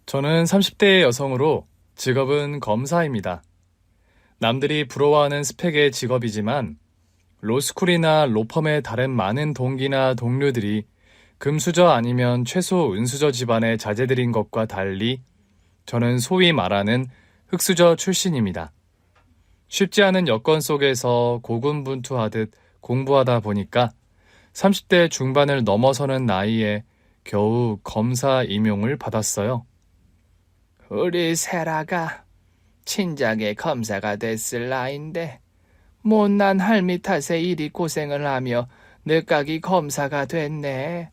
저는 30대의 여성으로 직업은 검사입니다. 남들이 부러워하는 스펙의 직업이지만 로스쿨이나 로펌의 다른 많은 동기나 동료들이 금수저 아니면 최소 은수저 집안의 자제들인 것과 달리 저는 소위 말하는 흑수저 출신입니다. 쉽지 않은 여건 속에서 고군분투하듯 공부하다 보니까 30대 중반을 넘어서는 나이에 겨우 검사 임용을 받았어요. 우리 세라가 친작에 검사가 됐을 나인데 못난 할미 탓에 이리 고생을 하며 늦가기 검사가 됐네.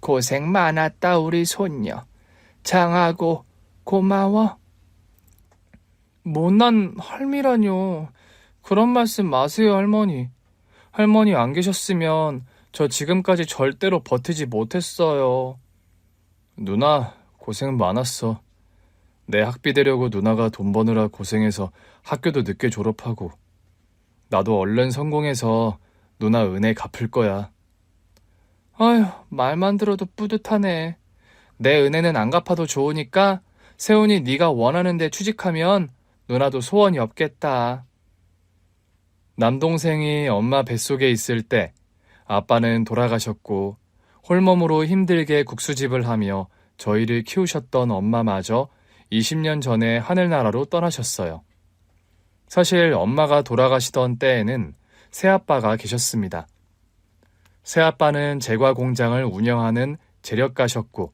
고생 많았다 우리 손녀. 장하고 고마워. 못난 할미라뇨. 그런 말씀 마세요, 할머니. 할머니 안 계셨으면 저 지금까지 절대로 버티지 못했어요. 누나, 고생 많았어. 내 학비 대려고 누나가 돈 버느라 고생해서 학교도 늦게 졸업하고 나도 얼른 성공해서 누나 은혜 갚을 거야. 아휴, 말만 들어도 뿌듯하네. 내 은혜는 안 갚아도 좋으니까 세훈이 네가 원하는 데 취직하면 누나도 소원이 없겠다. 남동생이 엄마 뱃속에 있을 때 아빠는 돌아가셨고 홀몸으로 힘들게 국수집을 하며 저희를 키우셨던 엄마마저 20년 전에 하늘나라로 떠나셨어요. 사실 엄마가 돌아가시던 때에는 새아빠가 계셨습니다. 새아빠는 제과 공장을 운영하는 재력가셨고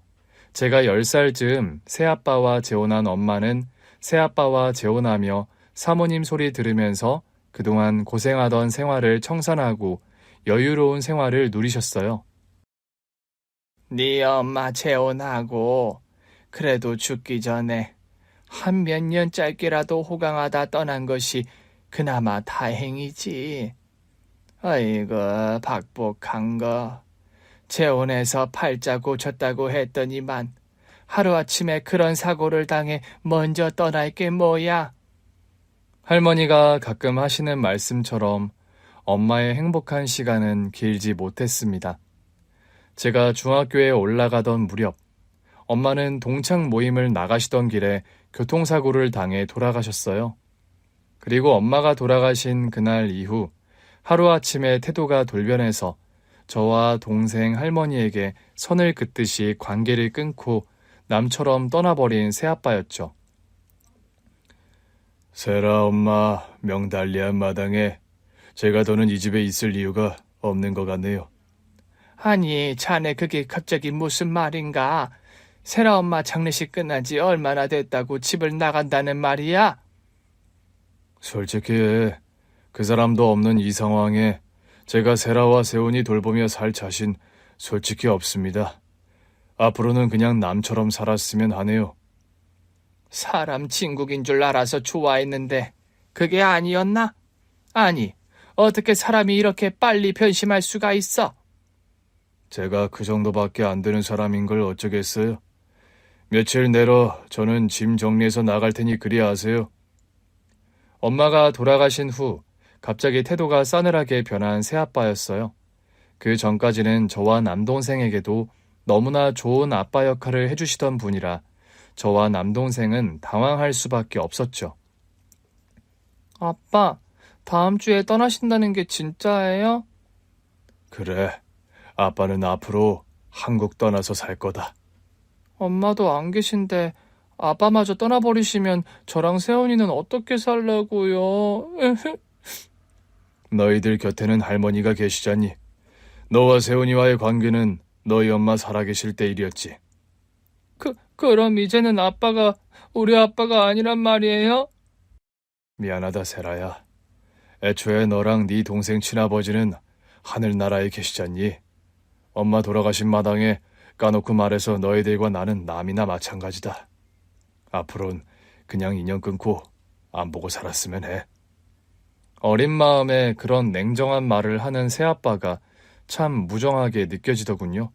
제가 10살 즈음 새아빠와 재혼한 엄마는 새아빠와 재혼하며 사모님 소리 들으면서 그동안 고생하던 생활을 청산하고 여유로운 생활을 누리셨어요. 네 엄마 재혼하고 그래도 죽기 전에 한 몇 년 짧게라도 호강하다 떠난 것이 그나마 다행이지. 아이고 박복한 거. 재혼해서 팔자 고쳤다고 했더니만 하루아침에 그런 사고를 당해 먼저 떠날 게 뭐야. 할머니가 가끔 하시는 말씀처럼 엄마의 행복한 시간은 길지 못했습니다. 제가 중학교에 올라가던 무렵 엄마는 동창 모임을 나가시던 길에 교통사고를 당해 돌아가셨어요. 그리고 엄마가 돌아가신 그날 이후 하루아침에 태도가 돌변해서 저와 동생 할머니에게 선을 긋듯이 관계를 끊고 남처럼 떠나버린 새아빠였죠. 세라 엄마 명달리한 마당에 제가 더는 이 집에 있을 이유가 없는 것 같네요. 아니 자네 그게 갑자기 무슨 말인가. 세라 엄마 장례식 끝난 지 얼마나 됐다고 집을 나간다는 말이야? 솔직히 그 사람도 없는 이 상황에 제가 세라와 세훈이 돌보며 살 자신 솔직히 없습니다. 앞으로는 그냥 남처럼 살았으면 하네요. 사람 친국인 줄 알아서 좋아했는데 그게 아니었나? 아니, 어떻게 사람이 이렇게 빨리 변심할 수가 있어? 제가 그 정도밖에 안 되는 사람인 걸 어쩌겠어요. 며칠 내로 저는 짐 정리해서 나갈 테니 그리 아세요. 엄마가 돌아가신 후 갑자기 태도가 싸늘하게 변한 새아빠였어요. 그 전까지는 저와 남동생에게도 너무나 좋은 아빠 역할을 해주시던 분이라 저와 남동생은 당황할 수밖에 없었죠. 아빠, 다음 주에 떠나신다는 게 진짜예요? 그래, 아빠는 앞으로 한국 떠나서 살 거다. 엄마도 안 계신데 아빠마저 떠나버리시면 저랑 세훈이는 어떻게 살라고요? 너희들 곁에는 할머니가 계시자니 너와 세훈이와의 관계는 너희 엄마 살아계실 때 일이었지. 그럼 이제는 아빠가 우리 아빠가 아니란 말이에요? 미안하다 세라야. 애초에 너랑 네 동생 친아버지는 하늘나라에 계시잖니. 엄마 돌아가신 마당에 까놓고 말해서 너희들과 나는 남이나 마찬가지다. 앞으론 그냥 인연 끊고 안 보고 살았으면 해. 어린 마음에 그런 냉정한 말을 하는 새아빠가 참 무정하게 느껴지더군요.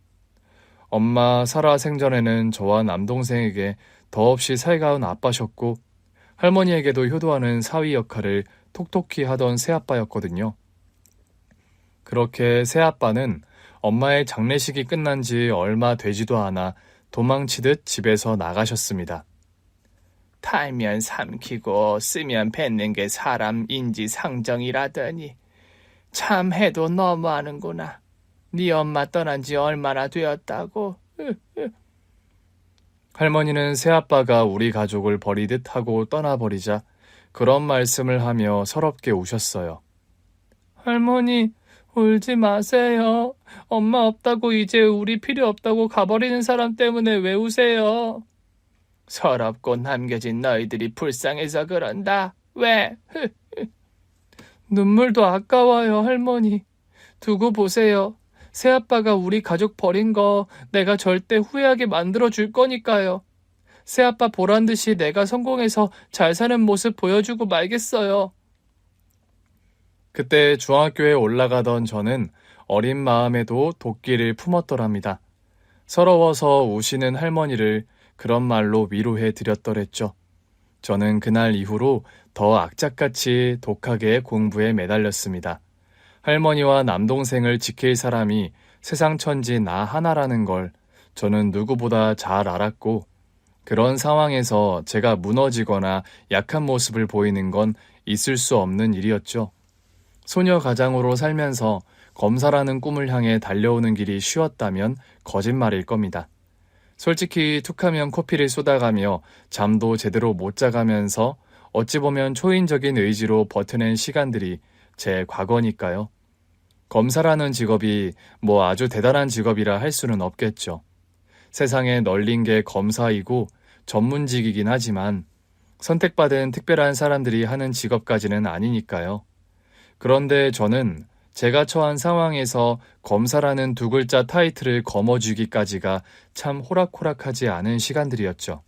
엄마 살아 생전에는 저와 남동생에게 더없이 살가운 아빠셨고 할머니에게도 효도하는 사위 역할을 톡톡히 하던 새아빠였거든요. 그렇게 새아빠는 엄마의 장례식이 끝난 지 얼마 되지도 않아 도망치듯 집에서 나가셨습니다. 탈면 삼키고 쓰면 뱉는 게 사람 인지상정이라더니 참 해도 너무하는구나. 네 엄마 떠난 지 얼마나 되었다고. 할머니는 새아빠가 우리 가족을 버리듯 하고 떠나버리자 그런 말씀을 하며 서럽게 우셨어요. 할머니, 울지 마세요. 엄마 없다고 이제 우리 필요 없다고 가버리는 사람 때문에 왜 우세요? 서럽고 남겨진 너희들이 불쌍해서 그런다. 왜? 눈물도 아까워요, 할머니. 두고 보세요. 새아빠가 우리 가족 버린 거 내가 절대 후회하게 만들어 줄 거니까요. 새아빠 보란 듯이 내가 성공해서 잘 사는 모습 보여주고 말겠어요. 그때 중학교에 올라가던 저는 어린 마음에도 도끼를 품었더랍니다. 서러워서 우시는 할머니를 그런 말로 위로해 드렸더랬죠. 저는 그날 이후로 더 악착같이 독하게 공부에 매달렸습니다. 할머니와 남동생을 지킬 사람이 세상 천지 나 하나라는 걸 저는 누구보다 잘 알았고, 그런 상황에서 제가 무너지거나 약한 모습을 보이는 건 있을 수 없는 일이었죠. 소녀 가장으로 살면서 검사라는 꿈을 향해 달려오는 길이 쉬웠다면 거짓말일 겁니다. 솔직히 툭하면 코피를 쏟아가며 잠도 제대로 못 자가면서 어찌 보면 초인적인 의지로 버텨낸 시간들이 제 과거니까요. 검사라는 직업이 뭐 아주 대단한 직업이라 할 수는 없겠죠. 세상에 널린 게 검사이고 전문직이긴 하지만 선택받은 특별한 사람들이 하는 직업까지는 아니니까요. 그런데 저는 제가 처한 상황에서 검사라는 두 글자 타이틀을 거머쥐기까지가 참 호락호락하지 않은 시간들이었죠.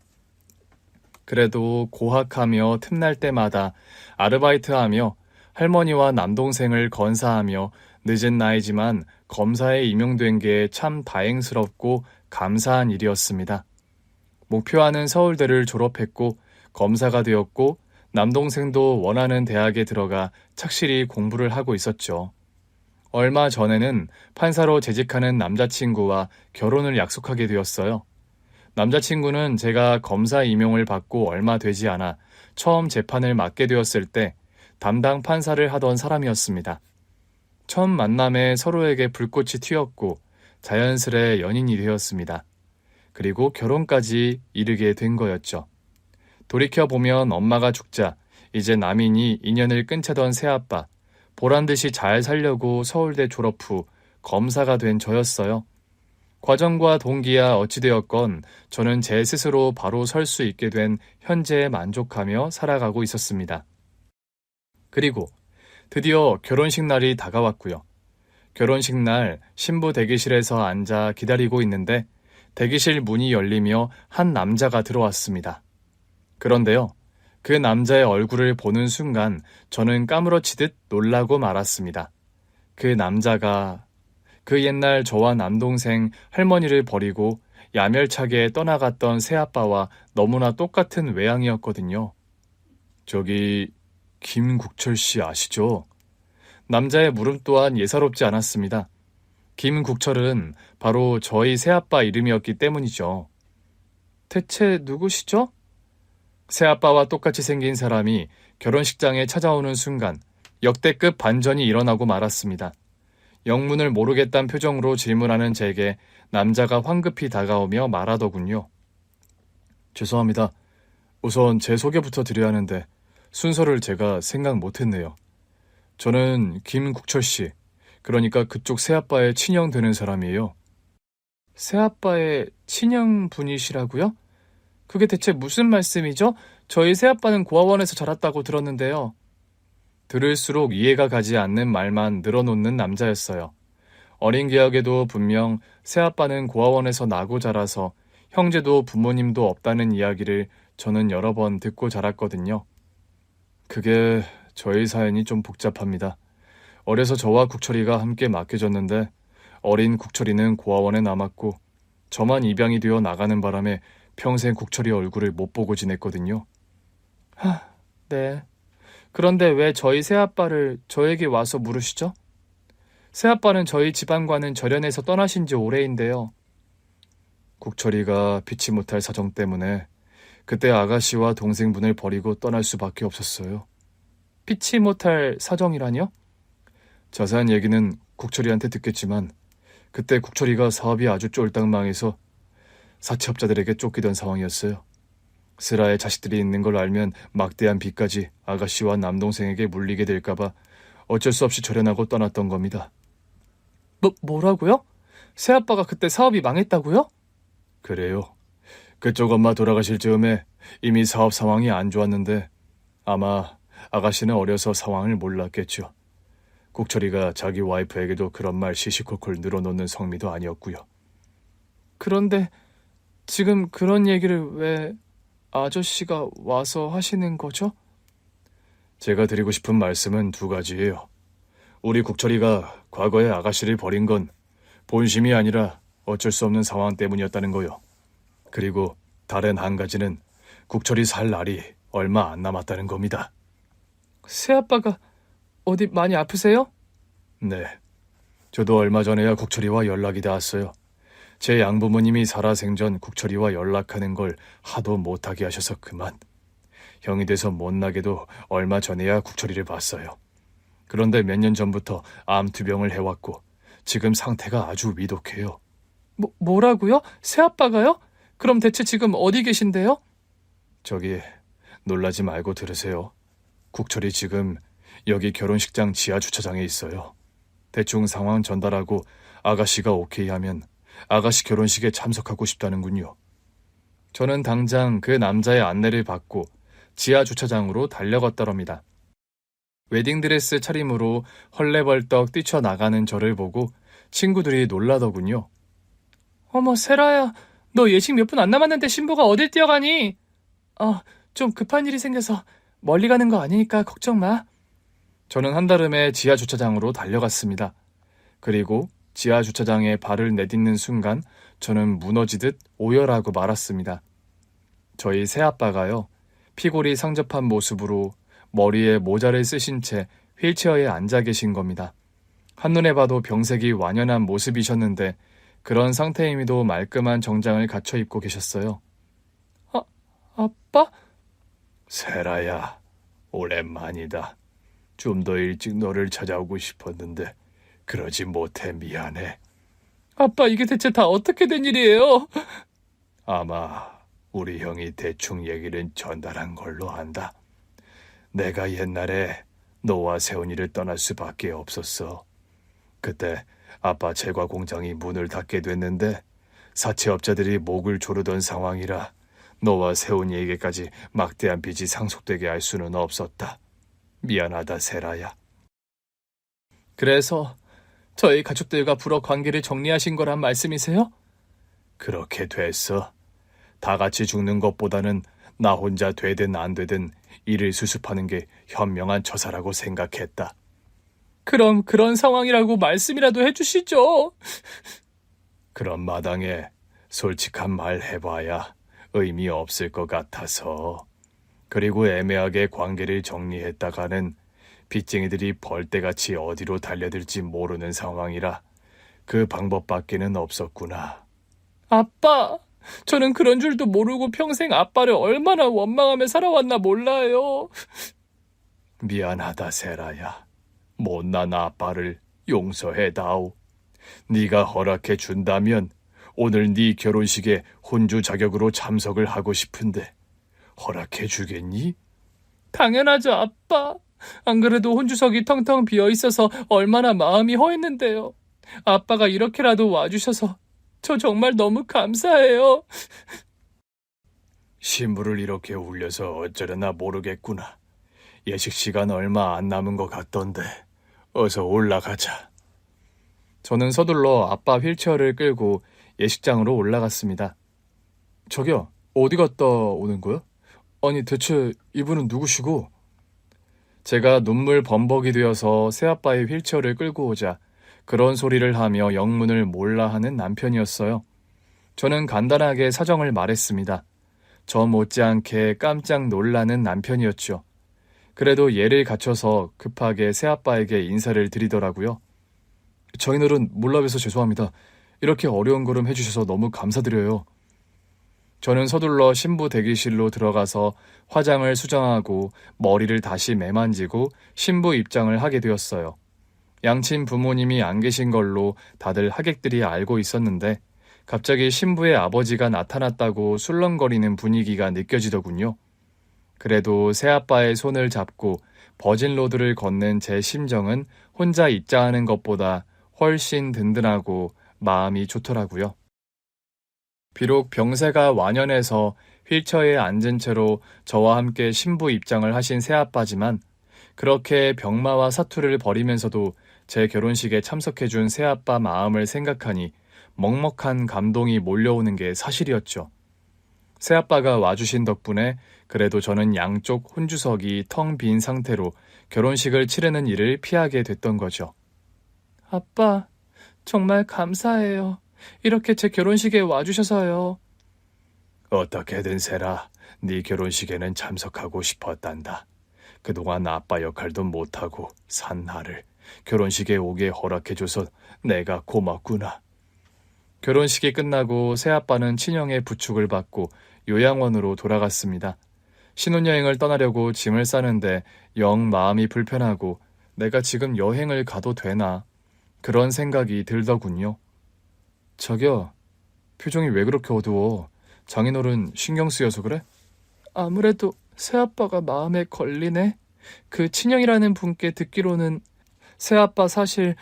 그래도 고학하며 틈날 때마다 아르바이트하며 할머니와 남동생을 건사하며 늦은 나이지만 검사에 임용된 게 참 다행스럽고 감사한 일이었습니다. 목표하는 서울대를 졸업했고 검사가 되었고 남동생도 원하는 대학에 들어가 착실히 공부를 하고 있었죠. 얼마 전에는 판사로 재직하는 남자친구와 결혼을 약속하게 되었어요. 남자친구는 제가 검사 임용을 받고 얼마 되지 않아 처음 재판을 맡게 되었을 때 담당 판사를 하던 사람이었습니다. 처음 만남에 서로에게 불꽃이 튀었고 자연스레 연인이 되었습니다. 그리고 결혼까지 이르게 된 거였죠. 돌이켜보면 엄마가 죽자 이제 남인이 인연을 끊자던 새아빠, 보란듯이 잘 살려고 서울대 졸업 후 검사가 된 저였어요. 과정과 동기야 어찌되었건 저는 제 스스로 바로 설 수 있게 된 현재에 만족하며 살아가고 있었습니다. 그리고 드디어 결혼식 날이 다가왔고요. 결혼식 날 신부 대기실에서 앉아 기다리고 있는데 대기실 문이 열리며 한 남자가 들어왔습니다. 그런데요, 그 남자의 얼굴을 보는 순간 저는 까무러치듯 놀라고 말았습니다. 그 남자가 그 옛날 저와 남동생 할머니를 버리고 야멸차게 떠나갔던 새아빠와 너무나 똑같은 외양이었거든요. 저기 김국철 씨 아시죠? 남자의 물음 또한 예사롭지 않았습니다. 김국철은 바로 저희 새아빠 이름이었기 때문이죠. 대체 누구시죠? 새아빠와 똑같이 생긴 사람이 결혼식장에 찾아오는 순간 역대급 반전이 일어나고 말았습니다. 영문을 모르겠다는 표정으로 질문하는 제게 남자가 황급히 다가오며 말하더군요. 죄송합니다. 우선 제 소개부터 드려야 하는데 순서를 제가 생각 못했네요. 저는 김국철 씨, 그러니까 그쪽 새아빠의 친형 되는 사람이에요. 새아빠의 친형분이시라고요? 그게 대체 무슨 말씀이죠? 저희 새아빠는 고아원에서 자랐다고 들었는데요. 들을수록 이해가 가지 않는 말만 늘어놓는 남자였어요. 어린 기억에도 분명 새아빠는 고아원에서 나고 자라서 형제도 부모님도 없다는 이야기를 저는 여러 번 듣고 자랐거든요. 그게 저희 사연이 좀 복잡합니다. 어려서 저와 국철이가 함께 맡겨졌는데 어린 국철이는 고아원에 남았고 저만 입양이 되어 나가는 바람에 평생 국철이 얼굴을 못 보고 지냈거든요. 네. 그런데 왜 저희 새아빠를 저에게 와서 물으시죠? 새아빠는 저희 집안과는 절연해서 떠나신 지 오래인데요. 국철이가 피치 못할 사정 때문에 그때 아가씨와 동생분을 버리고 떠날 수밖에 없었어요. 피치 못할 사정이라뇨? 자세한 얘기는 국철이한테 듣겠지만 그때 국철이가 사업이 아주 쫄딱 망해서 사채업자들에게 쫓기던 상황이었어요. 슬아의 자식들이 있는 걸 알면 막대한 빚까지 아가씨와 남동생에게 물리게 될까봐 어쩔 수 없이 절연하고 떠났던 겁니다. 뭐라고요? 새아빠가 그때 사업이 망했다고요? 그래요. 그쪽 엄마 돌아가실 즈음에 이미 사업 상황이 안 좋았는데 아마 아가씨는 어려서 상황을 몰랐겠죠. 국철이가 자기 와이프에게도 그런 말 시시콜콜 늘어놓는 성미도 아니었고요. 그런데 지금 그런 얘기를 왜 아저씨가 와서 하시는 거죠? 제가 드리고 싶은 말씀은 두 가지예요. 우리 국철이가 과거에 아가씨를 버린 건 본심이 아니라 어쩔 수 없는 상황 때문이었다는 거요. 그리고 다른 한 가지는 국철이 살 날이 얼마 안 남았다는 겁니다. 새아빠가 어디 많이 아프세요? 네. 저도 얼마 전에야 국철이와 연락이 닿았어요. 제 양부모님이 살아생전 국철이와 연락하는 걸 하도 못하게 하셔서 그만. 형이 돼서 못나게도 얼마 전에야 국철이를 봤어요. 그런데 몇 년 전부터 암투병을 해왔고 지금 상태가 아주 위독해요. 뭐라고요? 새아빠가요? 그럼 대체 지금 어디 계신데요? 저기 놀라지 말고 들으세요. 국철이 지금 여기 결혼식장 지하 주차장에 있어요. 대충 상황 전달하고 아가씨가 오케이 하면 아가씨 결혼식에 참석하고 싶다는군요. 저는 당장 그 남자의 안내를 받고 지하 주차장으로 달려갔더랍니다. 웨딩드레스 차림으로 헐레벌떡 뛰쳐나가는 저를 보고 친구들이 놀라더군요. 어머, 세라야, 너 예식 몇 분 안 남았는데 신부가 어딜 뛰어가니? 좀 급한 일이 생겨서 멀리 가는 거 아니니까 걱정 마. 저는 한달음에 지하 주차장으로 달려갔습니다. 그리고 지하 주차장에 발을 내딛는 순간 저는 무너지듯 오열하고 말았습니다. 저희 새아빠가요, 피골이 상접한 모습으로 머리에 모자를 쓰신 채 휠체어에 앉아 계신 겁니다. 한눈에 봐도 병색이 완연한 모습이셨는데 그런 상태임에도 말끔한 정장을 갖춰 입고 계셨어요. 아빠? 세라야, 오랜만이다. 좀 더 일찍 너를 찾아오고 싶었는데 그러지 못해 미안해. 아빠, 이게 대체 다 어떻게 된 일이에요? 아마 우리 형이 대충 얘기는 전달한 걸로 안다. 내가 옛날에 너와 세훈이를 떠날 수밖에 없었어. 그때 아빠 제과 공장이 문을 닫게 됐는데 사채업자들이 목을 조르던 상황이라 너와 세훈이에게까지 막대한 빚이 상속되게 할 수는 없었다. 미안하다, 세라야. 그래서 저희 가족들과 불어 관계를 정리하신 거란 말씀이세요? 그렇게 됐어. 다 같이 죽는 것보다는 나 혼자 되든 안 되든 일을 수습하는 게 현명한 처사라고 생각했다. 그럼 그런 상황이라고 말씀이라도 해주시죠. 그런 마당에 솔직한 말 해봐야 의미 없을 것 같아서. 그리고 애매하게 관계를 정리했다가는 빚쟁이들이 벌떼같이 어디로 달려들지 모르는 상황이라 그 방법밖에는 없었구나. 아빠, 저는 그런 줄도 모르고 평생 아빠를 얼마나 원망하며 살아왔나 몰라요. 미안하다, 세라야. 못난 아빠를 용서해다오. 네가 허락해 준다면 오늘 네 결혼식에 혼주 자격으로 참석을 하고 싶은데 허락해 주겠니? 당연하죠, 아빠. 안 그래도 혼주석이 텅텅 비어 있어서 얼마나 마음이 허했는데요. 아빠가 이렇게라도 와주셔서 저 정말 너무 감사해요. 신부를 이렇게 울려서 어쩌려나 모르겠구나. 예식 시간 얼마 안 남은 것 같던데 어서 올라가자. 저는 서둘러 아빠 휠체어를 끌고 예식장으로 올라갔습니다. 저기요, 어디 갔다 오는 거야? 아니 대체 이분은 누구시고? 제가 눈물 범벅이 되어서 새아빠의 휠체어를 끌고 오자 그런 소리를 하며 영문을 몰라 하는 남편이었어요. 저는 간단하게 사정을 말했습니다. 저 못지않게 깜짝 놀라는 남편이었죠. 그래도 예를 갖춰서 급하게 새아빠에게 인사를 드리더라고요. 저희들은 몰라 뵈서 죄송합니다. 이렇게 어려운 걸음 해주셔서 너무 감사드려요. 저는 서둘러 신부 대기실로 들어가서 화장을 수정하고 머리를 다시 매만지고 신부 입장을 하게 되었어요. 양친 부모님이 안 계신 걸로 다들 하객들이 알고 있었는데 갑자기 신부의 아버지가 나타났다고 술렁거리는 분위기가 느껴지더군요. 그래도 새아빠의 손을 잡고 버진로드를 걷는 제 심정은 혼자 있자 하는 것보다 훨씬 든든하고 마음이 좋더라고요. 비록 병세가 완연해서 휠체어에 앉은 채로 저와 함께 신부 입장을 하신 새아빠지만 그렇게 병마와 사투를 벌이면서도 제 결혼식에 참석해준 새아빠 마음을 생각하니 먹먹한 감동이 몰려오는 게 사실이었죠. 새아빠가 와주신 덕분에 그래도 저는 양쪽 혼주석이 텅 빈 상태로 결혼식을 치르는 일을 피하게 됐던 거죠. 아빠, 정말 감사해요. 이렇게 제 결혼식에 와주셔서요. 어떻게든 세라, 네 결혼식에는 참석하고 싶었단다. 그동안 아빠 역할도 못하고 산 나를 결혼식에 오게 허락해줘서 내가 고맙구나. 결혼식이 끝나고 새아빠는 친형의 부축을 받고 요양원으로 돌아갔습니다. 신혼여행을 떠나려고 짐을 싸는데 영 마음이 불편하고 내가 지금 여행을 가도 되나 그런 생각이 들더군요. 자기야, 표정이 왜 그렇게 어두워? 장인어른 신경 쓰여서 그래? 아무래도 새아빠가 마음에 걸리네. 그 친형이라는 분께 듣기로는 새아빠 사실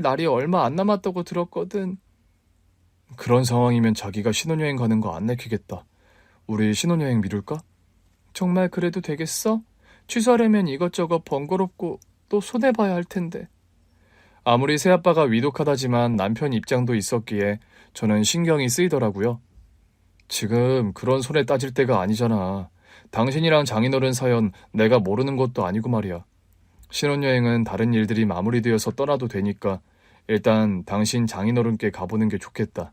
날이 얼마 안 남았다고 들었거든. 그런 상황이면 자기가 신혼여행 가는 거 안 내키겠다. 우리 신혼여행 미룰까? 정말 그래도 되겠어? 취소하려면 이것저것 번거롭고 또 손해봐야 할 텐데. 아무리 새아빠가 위독하다지만 남편 입장도 있었기에 저는 신경이 쓰이더라고요. 지금 그런 손에 따질 때가 아니잖아. 당신이랑 장인어른 사연 내가 모르는 것도 아니고 말이야. 신혼여행은 다른 일들이 마무리되어서 떠나도 되니까 일단 당신 장인어른께 가보는 게 좋겠다.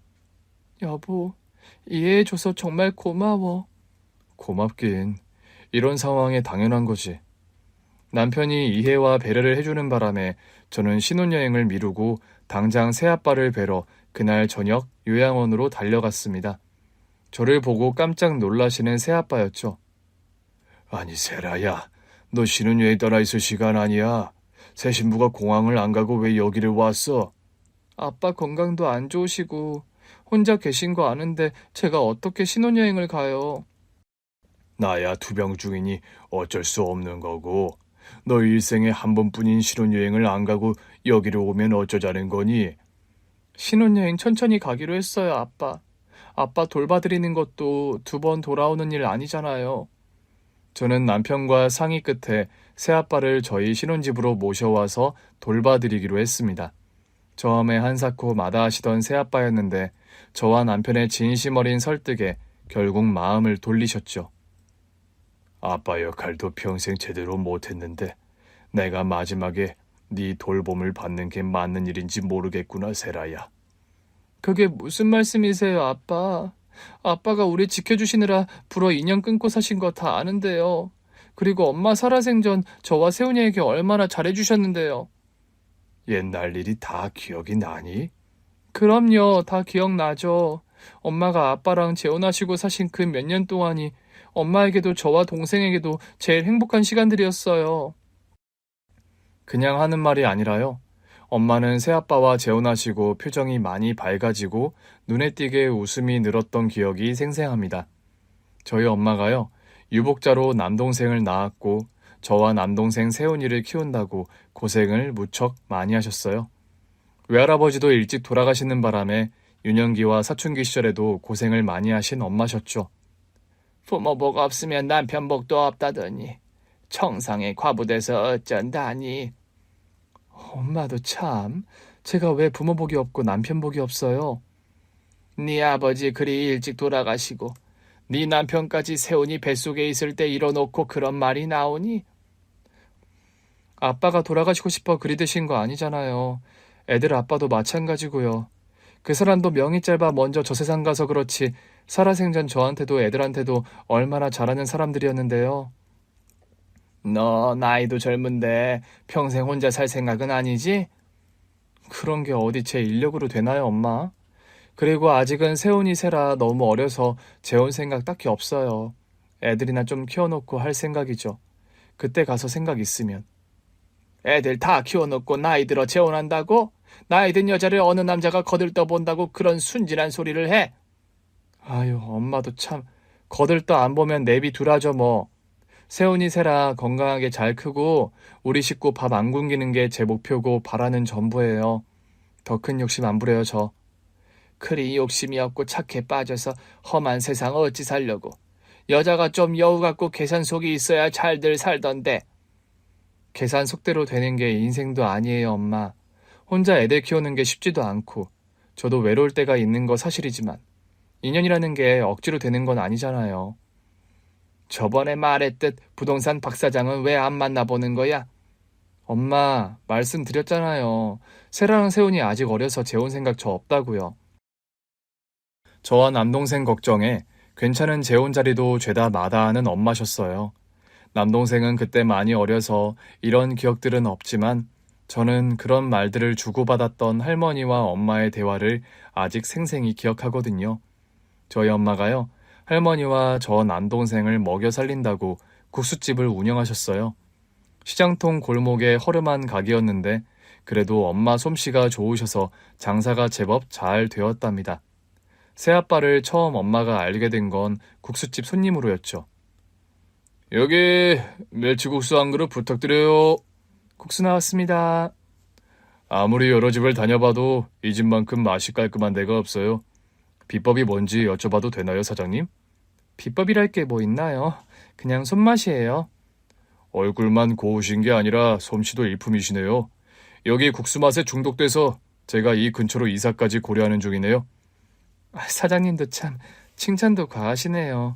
여보, 이해해줘서 정말 고마워. 고맙긴. 이런 상황에 당연한 거지. 남편이 이해와 배려를 해주는 바람에 저는 신혼여행을 미루고 당장 새아빠를 뵈러 그날 저녁 요양원으로 달려갔습니다. 저를 보고 깜짝 놀라시는 새아빠였죠. 아니 세라야, 너 신혼여행 떠나 있을 시간 아니야. 새 신부가 공항을 안 가고 왜 여기를 왔어? 아빠 건강도 안 좋으시고 혼자 계신 거 아는데 제가 어떻게 신혼여행을 가요? 나야 투병 중이니 어쩔 수 없는 거고. 너 일생에 한 번뿐인 신혼여행을 안 가고 여기로 오면 어쩌자는 거니? 신혼여행 천천히 가기로 했어요, 아빠. 아빠 돌봐드리는 것도 2번 돌아오는 일 아니잖아요. 저는 남편과 상의 끝에 새아빠를 저희 신혼집으로 모셔와서 돌봐드리기로 했습니다. 처음에 한사코 마다하시던 새아빠였는데 저와 남편의 진심 어린 설득에 결국 마음을 돌리셨죠. 아빠 역할도 평생 제대로 못했는데 내가 마지막에 네 돌봄을 받는 게 맞는 일인지 모르겠구나, 세라야. 그게 무슨 말씀이세요, 아빠? 아빠가 우리 지켜주시느라 불어 인연 끊고 사신 거 다 아는데요. 그리고 엄마 살아생전 저와 세훈이에게 얼마나 잘해주셨는데요. 옛날 일이 다 기억이 나니? 그럼요, 다 기억나죠. 엄마가 아빠랑 재혼하시고 사신 그 몇 년 동안이 엄마에게도 저와 동생에게도 제일 행복한 시간들이었어요. 그냥 하는 말이 아니라요. 엄마는 새아빠와 재혼하시고 표정이 많이 밝아지고 눈에 띄게 웃음이 늘었던 기억이 생생합니다. 저희 엄마가요, 유복자로 남동생을 낳았고 저와 남동생 세훈이를 키운다고 고생을 무척 많이 하셨어요. 외할아버지도 일찍 돌아가시는 바람에 유년기와 사춘기 시절에도 고생을 많이 하신 엄마셨죠. 부모 복 없으면 남편 복도 없다더니 청상에 과부돼서 어쩐다니. 엄마도 참, 제가 왜 부모 복이 없고 남편 복이 없어요? 네 아버지 그리 일찍 돌아가시고 네 남편까지 세훈이 뱃속에 있을 때 이뤄놓고 그런 말이 나오니? 아빠가 돌아가시고 싶어 그리 드신 거 아니잖아요. 애들 아빠도 마찬가지고요. 그 사람도 명이 짧아 먼저 저 세상 가서 그렇지 살아생전 저한테도 애들한테도 얼마나 잘하는 사람들이었는데요. 너 나이도 젊은데 평생 혼자 살 생각은 아니지? 그런 게 어디 제 인력으로 되나요, 엄마? 그리고 아직은 세훈이 세라 너무 어려서 재혼 생각 딱히 없어요. 애들이나 좀 키워놓고 할 생각이죠. 그때 가서 생각 있으면. 애들 다 키워놓고 나이 들어 재혼한다고? 나이 든 여자를 어느 남자가 거들떠본다고 그런 순진한 소리를 해? 아유, 엄마도 참. 거들떠 안 보면 내비 두라죠 뭐. 세훈이 세라 건강하게 잘 크고 우리 식구 밥 안 굶기는 게 제 목표고 바라는 전부예요. 더 큰 욕심 안 부려요 저. 그리 욕심이 없고 착해 빠져서 험한 세상 어찌 살려고. 여자가 좀 여우 같고 계산 속이 있어야 잘들 살던데. 계산 속대로 되는 게 인생도 아니에요 엄마. 혼자 애들 키우는 게 쉽지도 않고 저도 외로울 때가 있는 거 사실이지만 인연이라는 게 억지로 되는 건 아니잖아요. 저번에 말했듯 부동산 박 사장은 왜 안 만나보는 거야? 엄마, 말씀드렸잖아요. 세라랑 세훈이 아직 어려서 재혼 생각 저 없다고요. 저와 남동생 걱정에 괜찮은 재혼 자리도 죄다 마다하는 엄마셨어요. 남동생은 그때 많이 어려서 이런 기억들은 없지만 저는 그런 말들을 주고받았던 할머니와 엄마의 대화를 아직 생생히 기억하거든요. 저희 엄마가요, 할머니와 저 남동생을 먹여 살린다고 국수집을 운영하셨어요. 시장통 골목의 허름한 가게였는데 그래도 엄마 솜씨가 좋으셔서 장사가 제법 잘 되었답니다. 새아빠를 처음 엄마가 알게 된 건 국수집 손님으로였죠. 여기 멸치국수 한 그릇 부탁드려요. 국수 나왔습니다. 아무리 여러 집을 다녀봐도 이 집만큼 맛이 깔끔한 데가 없어요. 비법이 뭔지 여쭤봐도 되나요, 사장님? 비법이랄 게 뭐 있나요? 그냥 손맛이에요. 얼굴만 고우신 게 아니라 솜씨도 일품이시네요. 여기 국수 맛에 중독돼서 제가 이 근처로 이사까지 고려하는 중이네요. 사장님도 참 칭찬도 과하시네요.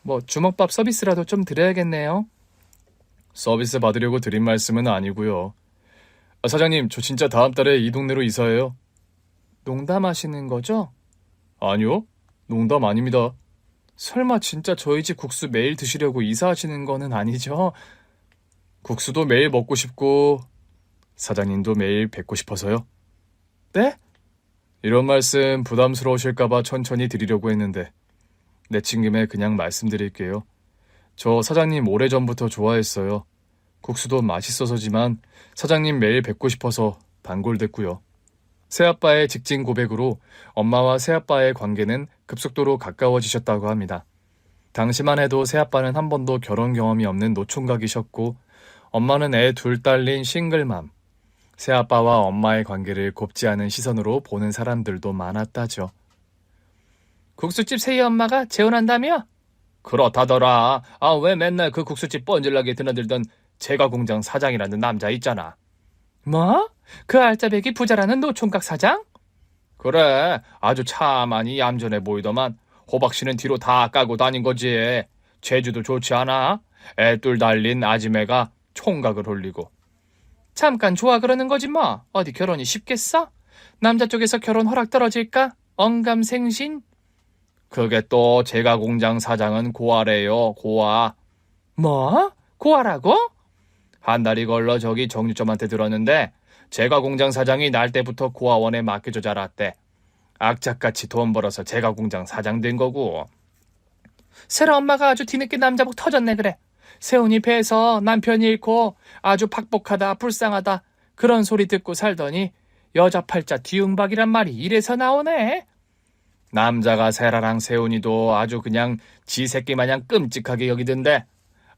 뭐 주먹밥 서비스라도 좀 드려야겠네요. 서비스 받으려고 드린 말씀은 아니고요. 사장님, 저 진짜 다음 달에 이 동네로 이사해요. 농담하시는 거죠? 아니요, 농담 아닙니다. 설마 진짜 저희 집 국수 매일 드시려고 이사하시는 거는 아니죠? 국수도 매일 먹고 싶고 사장님도 매일 뵙고 싶어서요. 네? 이런 말씀 부담스러우실까봐 천천히 드리려고 했는데 내친 김에 그냥 말씀드릴게요. 저 사장님 오래전부터 좋아했어요. 국수도 맛있어서지만 사장님 매일 뵙고 싶어서 단골됐고요. 새아빠의 직진 고백으로 엄마와 새아빠의 관계는 급속도로 가까워지셨다고 합니다. 당시만 해도 새아빠는 한 번도 결혼 경험이 없는 노총각이셨고 엄마는 애 둘 딸린 싱글맘. 새아빠와 엄마의 관계를 곱지 않은 시선으로 보는 사람들도 많았다죠. 국수집 새이 엄마가 재혼한다며? 그렇다더라. 왜 맨날 그 국수집 뻔질나게 드나들던 제과공장 사장이라는 남자 있잖아. 뭐? 그 알짜배기 부자라는 노총각 사장? 그래, 아주 차만이 얌전해 보이더만 호박씨는 뒤로 다 까고 다닌 거지. 제주도 좋지 않아? 애둘 달린 아지매가 총각을 홀리고. 잠깐 좋아 그러는 거지 뭐. 어디 결혼이 쉽겠어? 남자 쪽에서 결혼 허락 떨어질까? 언감생신? 그게 또 제과공장 사장은 고아래요, 고아. 뭐? 고아라고? 한 달이 걸러 저기 정육점한테 들었는데 제과공장 사장이 날 때부터 고아원에 맡겨져 자랐대. 악착같이 돈 벌어서 제과공장 사장 된 거고. 세라 엄마가 아주 뒤늦게 남자복 터졌네 그래. 세훈이 배에서 남편이 잃고 아주 박복하다 불쌍하다 그런 소리 듣고 살더니 여자 팔자 뒤응박이란 말이 이래서 나오네. 남자가 세라랑 세훈이도 아주 그냥 지 새끼 마냥 끔찍하게 여기던데.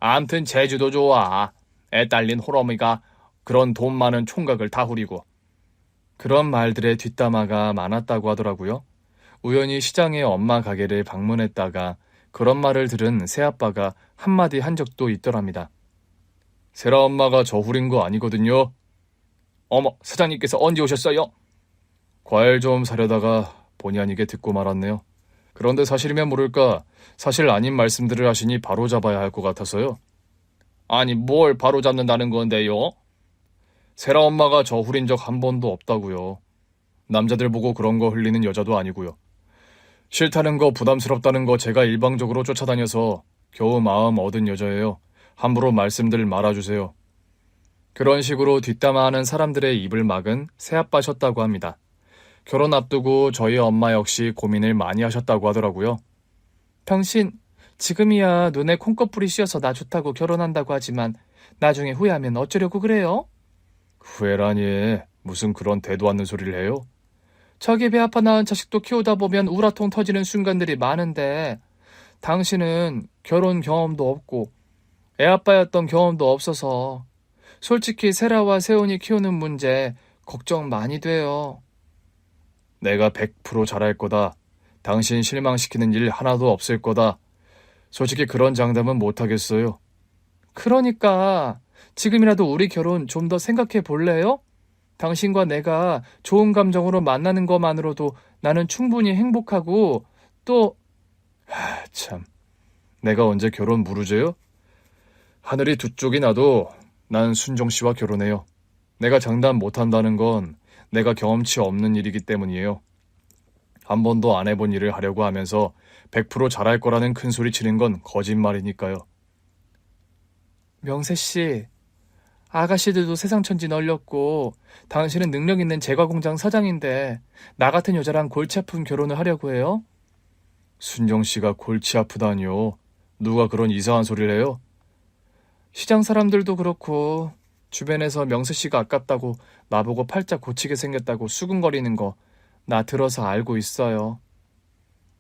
암튼 제주도 좋아. 애 딸린 호러미가 그런 돈 많은 총각을 다 후리고. 그런 말들의 뒷담화가 많았다고 하더라고요. 우연히 시장에 엄마 가게를 방문했다가 그런 말을 들은 새아빠가 한마디 한 적도 있더랍니다. 세라 엄마가 저 후린 거 아니거든요. 어머, 사장님께서 언제 오셨어요? 과일 좀 사려다가 본의 아니게 듣고 말았네요. 그런데 사실이면 모를까 사실 아닌 말씀들을 하시니 바로 잡아야 할 것 같아서요. 아니 뭘 바로 잡는다는 건데요? 세라 엄마가 저 후린 적 한 번도 없다고요. 남자들 보고 그런 거 흘리는 여자도 아니고요. 싫다는 거 부담스럽다는 거 제가 일방적으로 쫓아다녀서 겨우 마음 얻은 여자예요. 함부로 말씀들 말아주세요. 그런 식으로 뒷담화하는 사람들의 입을 막은 새아빠셨다고 합니다. 결혼 앞두고 저희 엄마 역시 고민을 많이 하셨다고 하더라고요. 당신 지금이야 눈에 콩꺼풀이 씌어서 나 좋다고 결혼한다고 하지만 나중에 후회하면 어쩌려고 그래요? 후회라니 무슨 그런 대도 않는 소리를 해요? 자기 배 아파 낳은 자식도 키우다 보면 우라통 터지는 순간들이 많은데 당신은 결혼 경험도 없고 애 아빠였던 경험도 없어서 솔직히 세라와 세훈이 키우는 문제 걱정 많이 돼요. 내가 100% 잘할 거다. 당신 실망시키는 일 하나도 없을 거다. 솔직히 그런 장담은 못하겠어요. 그러니까 지금이라도 우리 결혼 좀 더 생각해 볼래요? 당신과 내가 좋은 감정으로 만나는 것만으로도 나는 충분히 행복하고 또 참, 내가 언제 결혼 무르죄요? 하늘이 두 쪽이 나도 난 순정 씨와 결혼해요. 내가 장담 못한다는 건 내가 경험치 없는 일이기 때문이에요. 한 번도 안 해본 일을 하려고 하면서 100% 잘할 거라는 큰 소리 치는 건 거짓말이니까요. 명세 씨, 아가씨들도 세상 천지 널렸고 당신은 능력 있는 제과 공장 사장인데 나 같은 여자랑 골치 아픈 결혼을 하려고 해요? 순정 씨가 골치 아프다니요. 누가 그런 이상한 소리를 해요? 시장 사람들도 그렇고 주변에서 명세 씨가 아깝다고 나보고 팔자 고치게 생겼다고 수근거리는 거 나 들어서 알고 있어요.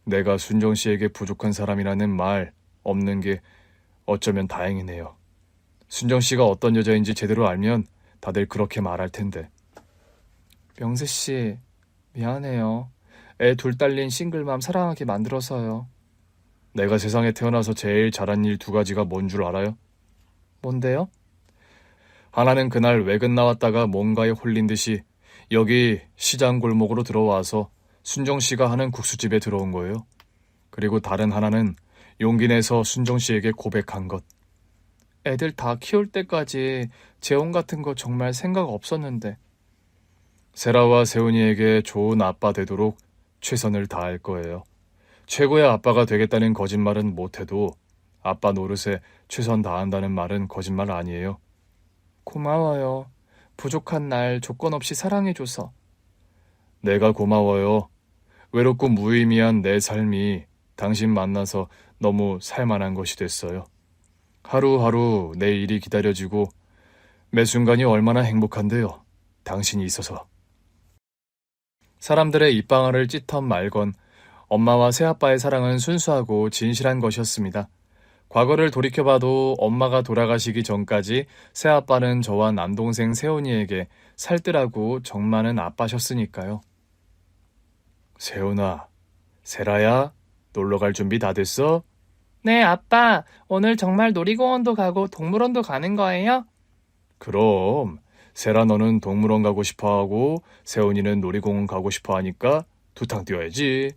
내가 순정 씨에게 부족한 사람이라는 말 없는 게 어쩌면 다행이네요. 순정 씨가 어떤 여자인지 제대로 알면 다들 그렇게 말할 텐데. 명세 씨, 미안해요. 애 둘 딸린 싱글맘 사랑하게 만들어서요. 내가 세상에 태어나서 제일 잘한 일 두 가지가 뭔 줄 알아요? 뭔데요? 하나는 그날 외근 나왔다가 뭔가에 홀린 듯이 여기 시장 골목으로 들어와서 순정 씨가 하는 국수집에 들어온 거예요. 그리고 다른 하나는 용기 내서 순정 씨에게 고백한 것. 애들 다 키울 때까지 재혼 같은 거 정말 생각 없었는데. 세라와 세훈이에게 좋은 아빠 되도록 최선을 다할 거예요. 최고의 아빠가 되겠다는 거짓말은 못해도 아빠 노릇에 최선 다한다는 말은 거짓말 아니에요. 고마워요. 부족한 날 조건 없이 사랑해줘서. 내가 고마워요. 외롭고 무의미한 내 삶이 당신 만나서 너무 살만한 것이 됐어요. 하루하루 내 일이 기다려지고 매 순간이 얼마나 행복한데요. 당신이 있어서. 사람들의 입방아를 찢던 말건 엄마와 새아빠의 사랑은 순수하고 진실한 것이었습니다. 과거를 돌이켜봐도 엄마가 돌아가시기 전까지 새아빠는 저와 남동생 세훈이에게 살뜰하고 정 많은 아빠셨으니까요. 세훈아, 세라야, 놀러 갈 준비 다 됐어? 네, 아빠. 오늘 정말 놀이공원도 가고 동물원도 가는 거예요? 그럼 세라 너는 동물원 가고 싶어하고 세훈이는 놀이공원 가고 싶어하니까 두탕 뛰어야지.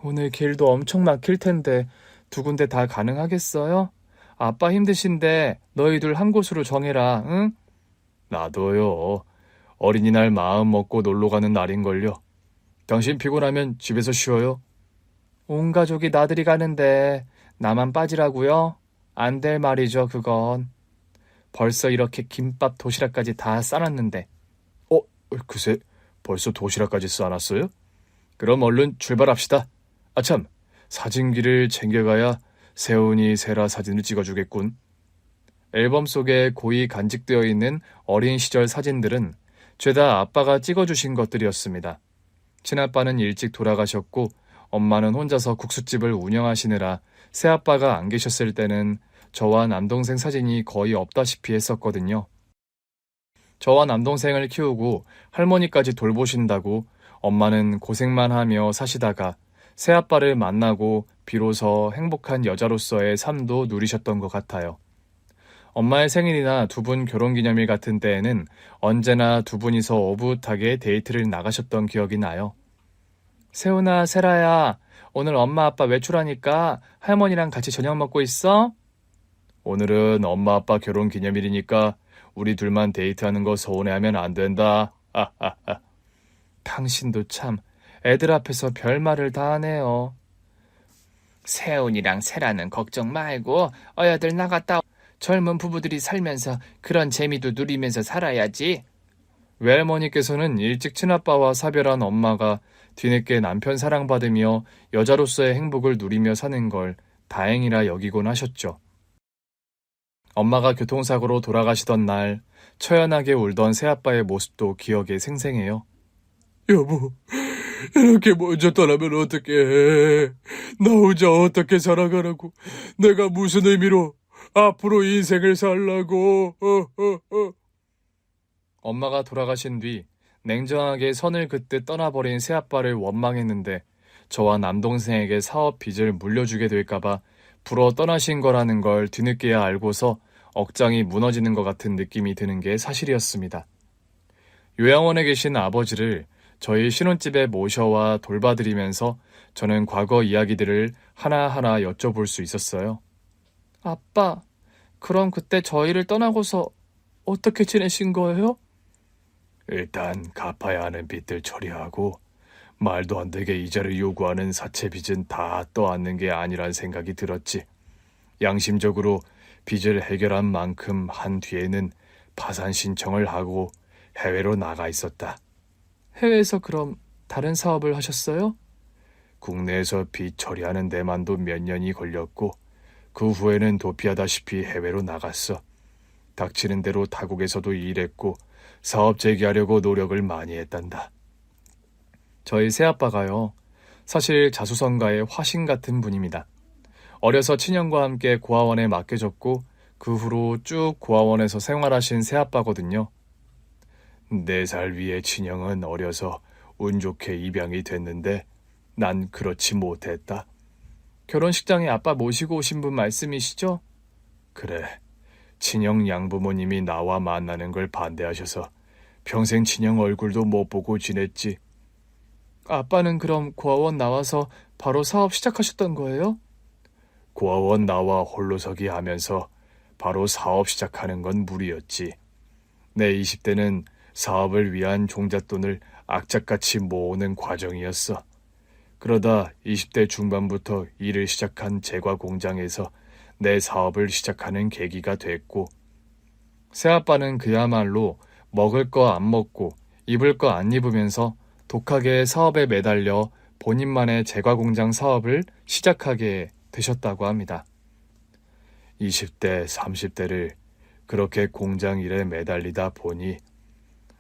오늘 길도 엄청 막힐 텐데 두 군데 다 가능하겠어요? 아빠 힘드신데 너희들 한 곳으로 정해라, 응? 나도요. 어린이날 마음 먹고 놀러 가는 날인걸요. 당신 피곤하면 집에서 쉬어요. 온 가족이 나들이 가는데 나만 빠지라고요? 안 될 말이죠, 그건. 벌써 이렇게 김밥 도시락까지 다 싸놨는데. 글쎄, 벌써 도시락까지 싸놨어요? 그럼 얼른 출발합시다. 아참, 사진기를 챙겨가야 세훈이 세라 사진을 찍어주겠군. 앨범 속에 고이 간직되어 있는 어린 시절 사진들은 죄다 아빠가 찍어주신 것들이었습니다. 친아빠는 일찍 돌아가셨고 엄마는 혼자서 국수집을 운영하시느라 새아빠가 안 계셨을 때는 저와 남동생 사진이 거의 없다시피 했었거든요. 저와 남동생을 키우고 할머니까지 돌보신다고 엄마는 고생만 하며 사시다가 새아빠를 만나고 비로소 행복한 여자로서의 삶도 누리셨던 것 같아요. 엄마의 생일이나 두 분 결혼기념일 같은 때에는 언제나 두 분이서 오붓하게 데이트를 나가셨던 기억이 나요. 세훈아, 세라야, 오늘 엄마 아빠 외출하니까 할머니랑 같이 저녁 먹고 있어? 오늘은 엄마 아빠 결혼기념일이니까 우리 둘만 데이트하는 거 서운해하면 안 된다. 당신도 참 애들 앞에서 별말을 다 하네요. 세훈이랑 세라는 걱정 말고 어여들 나갔다 젊은 부부들이 살면서 그런 재미도 누리면서 살아야지. 외할머니께서는 일찍 친아빠와 사별한 엄마가 뒤늦게 남편 사랑받으며 여자로서의 행복을 누리며 사는 걸 다행이라 여기곤 하셨죠. 엄마가 교통사고로 돌아가시던 날 처연하게 울던 새아빠의 모습도 기억에 생생해요. 여보, 이렇게 먼저 떠나면 어떡해. 나 혼자 어떻게 살아가라고. 내가 무슨 의미로 앞으로 인생을 살라고. 엄마가 돌아가신 뒤 냉정하게 선을 긋듯 떠나버린 새아빠를 원망했는데 저와 남동생에게 사업 빚을 물려주게 될까봐 불어 떠나신 거라는 걸 뒤늦게야 알고서 억장이 무너지는 것 같은 느낌이 드는 게 사실이었습니다. 요양원에 계신 아버지를 저희 신혼집에 모셔와 돌봐드리면서 저는 과거 이야기들을 하나하나 여쭤볼 수 있었어요. 아빠, 그럼 그때 저희를 떠나고서 어떻게 지내신 거예요? 일단 갚아야 하는 빚들 처리하고 말도 안 되게 이자를 요구하는 사채 빚은 다 떠안는 게 아니란 생각이 들었지. 양심적으로 빚을 해결한 만큼 한 뒤에는 파산 신청을 하고 해외로 나가 있었다. 해외에서 그럼 다른 사업을 하셨어요? 국내에서 빚 처리하는 데만도 몇 년이 걸렸고 그 후에는 도피하다시피 해외로 나갔어. 닥치는 대로 타국에서도 일했고 사업 재개하려고 노력을 많이 했단다. 저희 새아빠가요. 사실 자수성가의 화신 같은 분입니다. 어려서 친형과 함께 고아원에 맡겨졌고 그 후로 쭉 고아원에서 생활하신 새아빠거든요. 4살 위의 친형은 어려서 운 좋게 입양이 됐는데 난 그렇지 못했다. 결혼식장에 아빠 모시고 오신 분 말씀이시죠? 그래, 친형 양부모님이 나와 만나는 걸 반대하셔서 평생 친형 얼굴도 못 보고 지냈지. 아빠는 그럼 고아원 나와서 바로 사업 시작하셨던 거예요? 고아원 나와 홀로서기 하면서 바로 사업 시작하는 건 무리였지. 내 20대는 사업을 위한 종잣돈을 악착같이 모으는 과정이었어. 그러다 20대 중반부터 일을 시작한 제과 공장에서 내 사업을 시작하는 계기가 됐고, 새아빠는 그야말로 먹을 거 안 먹고 입을 거 안 입으면서 독하게 사업에 매달려 본인만의 제과공장 사업을 시작하게 되셨다고 합니다. 20대, 30대를 그렇게 공장 일에 매달리다 보니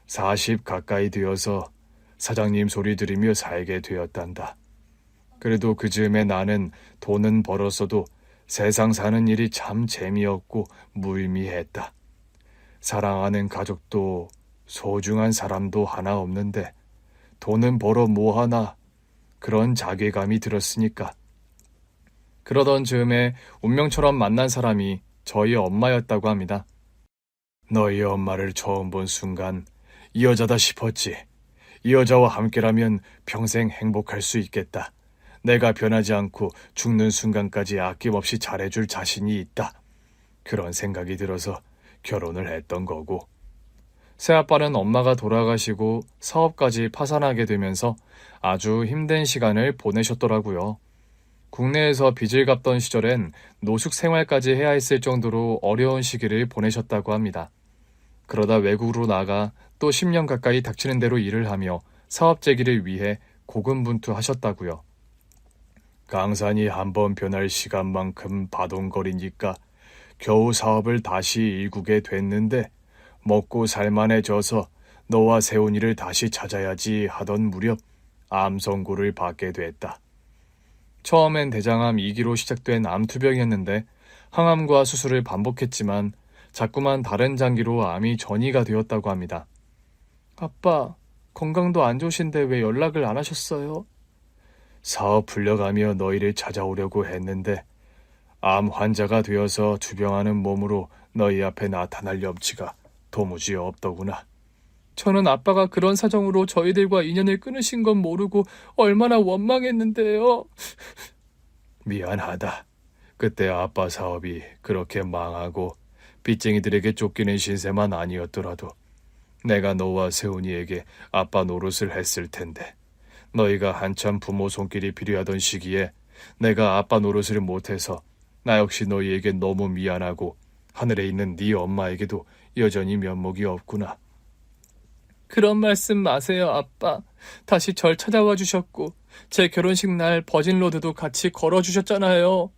40 가까이 되어서 사장님 소리 들으며 살게 되었단다. 그래도 그 즈음에 나는 돈은 벌었어도 세상 사는 일이 참 재미없고 무의미했다. 사랑하는 가족도 소중한 사람도 하나 없는데 돈은 벌어 뭐하나, 그런 자괴감이 들었으니까. 그러던 즈음에 운명처럼 만난 사람이 저희 엄마였다고 합니다. 너희 엄마를 처음 본 순간 이 여자다 싶었지. 이 여자와 함께라면 평생 행복할 수 있겠다. 내가 변하지 않고 죽는 순간까지 아낌없이 잘해줄 자신이 있다. 그런 생각이 들어서 결혼을 했던 거고. 새아빠는 엄마가 돌아가시고 사업까지 파산하게 되면서 아주 힘든 시간을 보내셨더라고요. 국내에서 빚을 갚던 시절엔 노숙 생활까지 해야 했을 정도로 어려운 시기를 보내셨다고 합니다. 그러다 외국으로 나가 또 10년 가까이 닥치는 대로 일을 하며 사업 재기를 위해 고군분투하셨다고요. 강산이 한번 변할 시간만큼 바동거리니까 겨우 사업을 다시 일구게 됐는데 먹고 살만해져서 너와 세훈이를 다시 찾아야지 하던 무렵 암 선고를 받게 됐다. 처음엔 대장암 2기로 시작된 암투병이었는데 항암과 수술을 반복했지만 자꾸만 다른 장기로 암이 전이가 되었다고 합니다. 아빠, 건강도 안 좋으신데 왜 연락을 안 하셨어요? 사업 풀려가며 너희를 찾아오려고 했는데 암 환자가 되어서 투병하는 몸으로 너희 앞에 나타날 염치가 도무지 없더구나. 저는 아빠가 그런 사정으로 저희들과 인연을 끊으신 건 모르고 얼마나 원망했는데요. 미안하다. 그때 아빠 사업이 그렇게 망하고 빚쟁이들에게 쫓기는 신세만 아니었더라도 내가 너와 세훈이에게 아빠 노릇을 했을 텐데 너희가 한참 부모 손길이 필요하던 시기에 내가 아빠 노릇을 못해서 나 역시 너희에게 너무 미안하고 하늘에 있는 네 엄마에게도 여전히 면목이 없구나. 그런 말씀 마세요, 아빠. 다시 절 찾아와 주셨고 제 결혼식 날 버진로드도 같이 걸어주셨잖아요.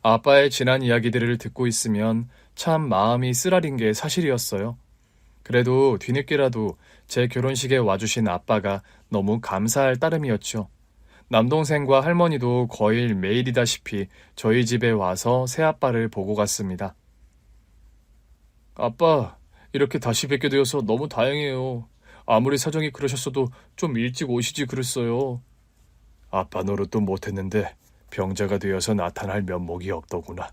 아빠의 지난 이야기들을 듣고 있으면 참 마음이 쓰라린 게 사실이었어요. 그래도 뒤늦게라도 제 결혼식에 와주신 아빠가 너무 감사할 따름이었죠. 남동생과 할머니도 거의 매일이다시피 저희 집에 와서 새아빠를 보고 갔습니다. 아빠, 이렇게 다시 뵙게 되어서 너무 다행이에요. 아무리 사정이 그러셨어도 좀 일찍 오시지 그랬어요. 아빠 노릇도 못했는데 병자가 되어서 나타날 면목이 없더구나.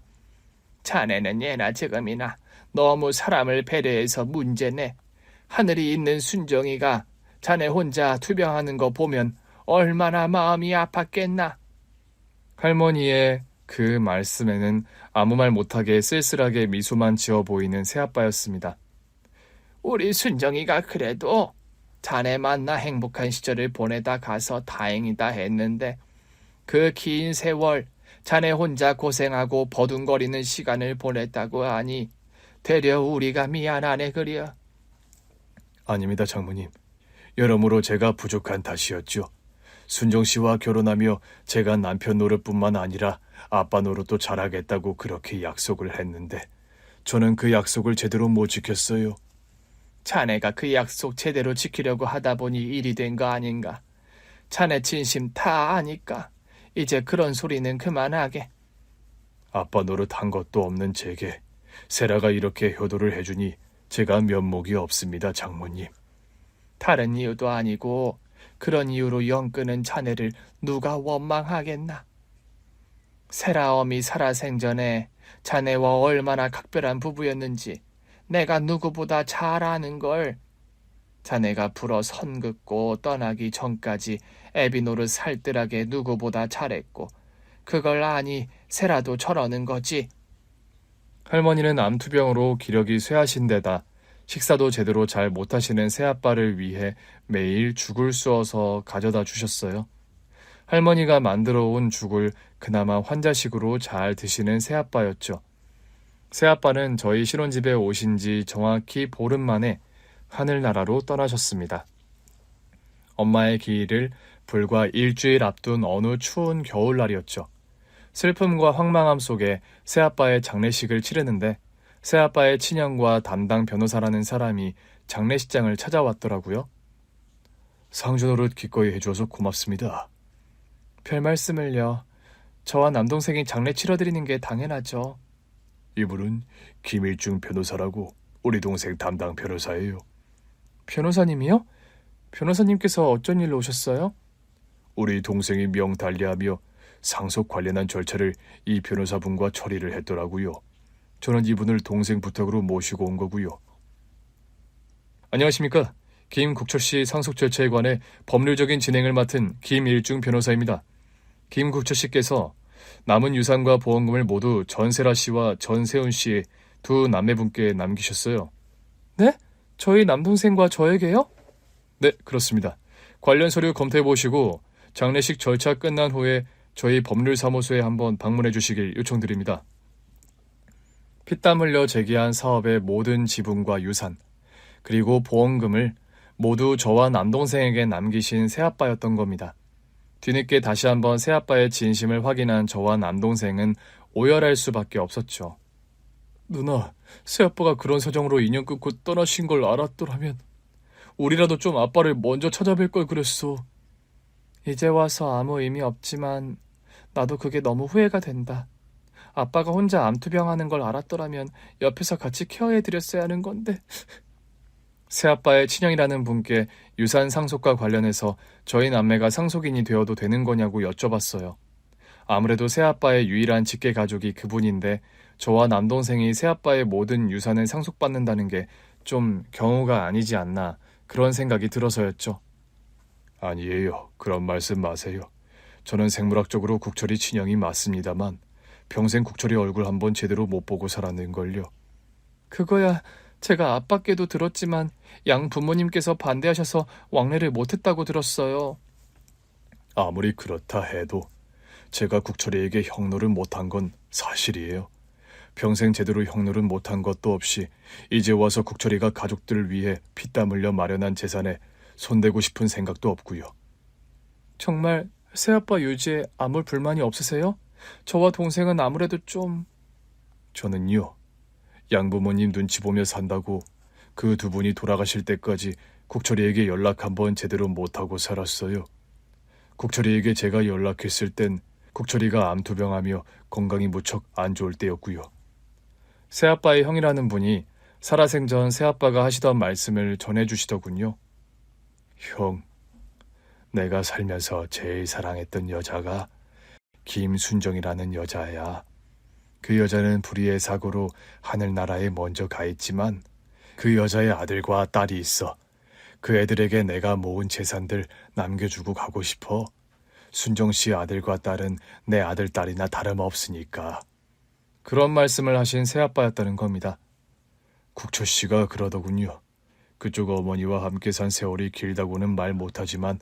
자네는 예나 지금이나 너무 사람을 배려해서 문제네. 하늘이 있는 순정이가 자네 혼자 투병하는 거 보면 얼마나 마음이 아팠겠나. 할머니의 그 말씀에는 아무 말 못하게 쓸쓸하게 미소만 지어 보이는 새아빠였습니다. 우리 순정이가 그래도 자네 만나 행복한 시절을 보내다 가서 다행이다 했는데 그 긴 세월 자네 혼자 고생하고 버둥거리는 시간을 보냈다고 하니 되려 우리가 미안하네 그려. 아닙니다, 장모님. 여러모로 제가 부족한 탓이었죠. 순정 씨와 결혼하며 제가 남편 노릇뿐만 아니라 아빠 노릇도 잘하겠다고 그렇게 약속을 했는데 저는 그 약속을 제대로 못 지켰어요. 자네가 그 약속 제대로 지키려고 하다 보니 일이 된 거 아닌가. 자네 진심 다 아니까 이제 그런 소리는 그만하게. 아빠 노릇 한 것도 없는 제게 세라가 이렇게 효도를 해주니 제가 면목이 없습니다, 장모님. 다른 이유도 아니고 그런 이유로 영 끄는 자네를 누가 원망하겠나. 세라 어미 살아생전에 자네와 얼마나 각별한 부부였는지 내가 누구보다 잘 아는 걸. 자네가 불어 선 긋고 떠나기 전까지 애비 노릇 살뜰하게 누구보다 잘했고 그걸 아니 세라도 저러는 거지. 할머니는 암투병으로 기력이 쇠하신 데다 식사도 제대로 잘 못하시는 새아빠를 위해 매일 죽을 쑤어서 가져다 주셨어요. 할머니가 만들어 온 죽을 그나마 환자식으로 잘 드시는 새아빠였죠. 새아빠는 저희 신혼집에 오신 지 정확히 보름 만에 하늘나라로 떠나셨습니다. 엄마의 기일을 불과 일주일 앞둔 어느 추운 겨울날이었죠. 슬픔과 황망함 속에 새아빠의 장례식을 치르는데 새아빠의 친형과 담당 변호사라는 사람이 장례식장을 찾아왔더라고요. 상주 노릇 기꺼이 해줘서 고맙습니다. 별 말씀을요. 저와 남동생이 장례 치러드리는 게 당연하죠. 이분은 김일중 변호사라고 우리 동생 담당 변호사예요. 변호사님이요? 변호사님께서 어쩐 일로 오셨어요? 우리 동생이 명달리하며 상속 관련한 절차를 이 변호사분과 처리를 했더라고요. 저는 이분을 동생 부탁으로 모시고 온 거고요. 안녕하십니까. 김국철씨 상속 절차에 관해 법률적인 진행을 맡은 김일중 변호사입니다. 김국철씨께서 남은 유산과 보험금을 모두 전세라 씨와 전세훈 씨 두 남매분께 남기셨어요. 네? 저희 남동생과 저에게요? 네, 그렇습니다. 관련 서류 검토해보시고 장례식 절차 끝난 후에 저희 법률사무소에 한번 방문해 주시길 요청드립니다. 피땀 흘려 제기한 사업의 모든 지분과 유산, 그리고 보험금을 모두 저와 남동생에게 남기신 새아빠였던 겁니다. 뒤늦게 다시 한번 새아빠의 진심을 확인한 저와 남동생은 오열할 수밖에 없었죠. 누나, 새아빠가 그런 사정으로 인연 끊고 떠나신 걸 알았더라면 우리라도 좀 아빠를 먼저 찾아뵐 걸 그랬어. 이제 와서 아무 의미 없지만 나도 그게 너무 후회가 된다. 아빠가 혼자 암투병하는 걸 알았더라면 옆에서 같이 케어해드렸어야 하는 건데. 새아빠의 친형이라는 분께 유산 상속과 관련해서 저희 남매가 상속인이 되어도 되는 거냐고 여쭤봤어요. 아무래도 새아빠의 유일한 직계 가족이 그분인데 저와 남동생이 새아빠의 모든 유산을 상속받는다는 게 좀 경우가 아니지 않나 그런 생각이 들어서였죠. 아니에요. 그런 말씀 마세요. 저는 생물학적으로 국철이 친형이 맞습니다만 평생 국철이 얼굴 한번 제대로 못 보고 살았는걸요. 그거야 제가 아빠께도 들었지만 양 부모님께서 반대하셔서 왕래를 못했다고 들었어요. 아무리 그렇다 해도 제가 국철이에게 형노를 못한 건 사실이에요. 평생 제대로 형노릇 못한 것도 없이 이제 와서 국철이가 가족들을 위해 피땀 흘려 마련한 재산에 손대고 싶은 생각도 없고요. 정말 새아빠 유지에 아무 불만이 없으세요? 저와 동생은 아무래도 좀... 저는요, 양부모님 눈치 보며 산다고 그 두 분이 돌아가실 때까지 국철이에게 연락 한번 제대로 못하고 살았어요. 국철이에게 제가 연락했을 땐 국철이가 암투병하며 건강이 무척 안 좋을 때였고요. 새아빠의 형이라는 분이 살아생전 새아빠가 하시던 말씀을 전해주시더군요. 형, 내가 살면서 제일 사랑했던 여자가 김순정이라는 여자야. 그 여자는 불의의 사고로 하늘나라에 먼저 가 있지만 그 여자의 아들과 딸이 있어. 그 애들에게 내가 모은 재산들 남겨주고 가고 싶어. 순정 씨 아들과 딸은 내 아들, 딸이나 다름없으니까. 그런 말씀을 하신 새아빠였다는 겁니다. 국철 씨가 그러더군요. 그쪽 어머니와 함께 산 세월이 길다고는 말 못하지만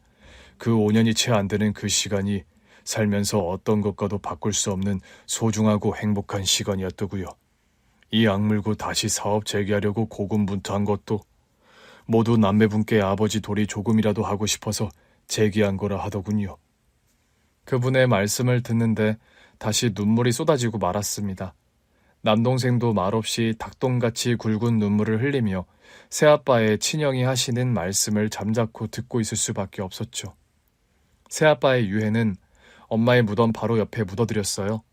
그 5년이 채 안 되는 그 시간이 살면서 어떤 것과도 바꿀 수 없는 소중하고 행복한 시간이었더구요. 이 악물고 다시 사업 재개하려고 고군분투한 것도 모두 남매분께 아버지 도리 조금이라도 하고 싶어서 재개한 거라 하더군요. 그분의 말씀을 듣는데 다시 눈물이 쏟아지고 말았습니다. 남동생도 말없이 닭똥같이 굵은 눈물을 흘리며 새아빠의 친형이 하시는 말씀을 잠자코 듣고 있을 수밖에 없었죠. 새아빠의 유해는 엄마의 무덤 바로 옆에 묻어드렸어요.